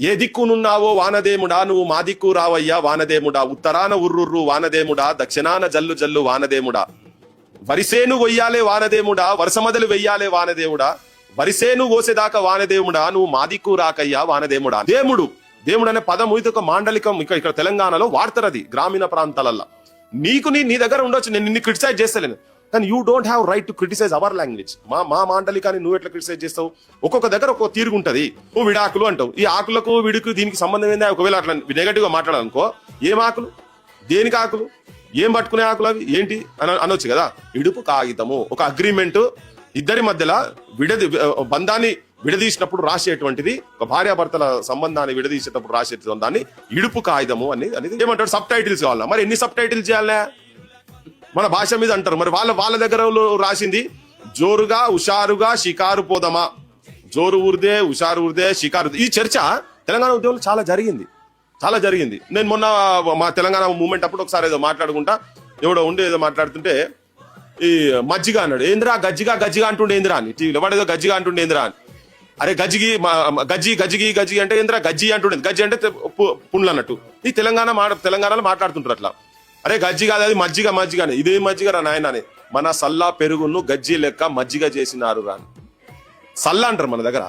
ఏ దిక్కునున్నావో వానదేముడా నువ్వు మా దిక్కు రావయ్యా వానదేముడా, ఉత్తరాన ఉర్రుర్రు వానదేముడా, దక్షిణాన జల్లు జల్లు వానదేముడా, వరిసేను వెయ్యాలే వానదేముడా, వరుసమదలు వెయ్యాలే వానదేవుడా, వరిసేను కోసేదాకా వానదేవుడా, నువ్వు మా దిక్కు రాకయ్యా వానదేముడా. దేవుడు దేవుడు అనే పదం ఇది ఒక మాండలికం, ఇక్కడ తెలంగాణలో వాడతారు, అది గ్రామీణ ప్రాంతాలలో. నీకు నీ దగ్గర ఉండొచ్చు, నేను నిన్ను క్రిటిసైజ్ చేస్తలేను, కానీ you don't have right to criticise our language. మా మాండలికాన్ని నువ్వు ఎట్లా క్రిటిసైజ్ చేస్తావు? ఒక్కొక్క దగ్గర ఒక్కొక్క తీరుగుంటది. నువ్వు విడాకులు అంటావు, ఈ ఆకులకు విడుకు దీనికి సంబంధం ఏంది? ఒకవేళ అట్లా నెగటివ్ గా మాట్లాడాలనుకో, ఏం ఆకులు, దేనికి ఆకులు, ఏం పట్టుకునే ఆకులు, అవి ఏంటి అనొచ్చు కదా. ఇడుపు కాగితము ఒక అగ్రిమెంట్, ఇద్దరి మధ్యలో బంధాన్ని విడదీసినప్పుడు రాసేటువంటిది, ఒక భార్యాభర్తల సంబంధాన్ని విడదీసేటప్పుడు రాసేటువంటి దాన్ని ఇడుపు కాగితము అనేది ఏమంటారు? సబ్ టైటిల్స్ కావాలా? మరి ఎన్ని సబ్ టైటిల్స్ చేయాలా? మన భాష మీద అంటారు. మరి వాళ్ళ దగ్గర రాసింది జోరుగా హుషారుగా షికారు పోదమా, జోరు ఊరిదే హుషారు ఊరిదే షికారు. ఈ చర్చ తెలంగాణ ఉద్యమంలో చాలా జరిగింది. నేను మొన్న మా తెలంగాణ మూమెంట్ అప్పుడు ఒకసారి ఏదో మాట్లాడుకుంటా, ఎవడో ఉండి ఏదో మాట్లాడుతుంటే ఈ మజ్జిగ అన్నాడు. ఏంద్రా గజ్జిగా అంటుండే ఏంద్రా అని, టీవీలో వాడు ఏదో గజ్జిగా అంటుండే ఏంద్రా అని. అరే గజ్జి అంటే ఏంద్రా గజ్జి అంటుండే, గజ్జి అంటే పుండ్లు అన్నట్టు. ఈ తెలంగాణలో మాట్లాడుతుంటారు అట్లా. అరే గజ్జి కాదు అది మజ్జిగ అని. ఇదే మజ్జిగ రా నాయన అని. మన సల్లా పెరుగును గజ్జి లెక్క మజ్జిగ చేసినారు రాని సల్లా అంటారు మన దగ్గర.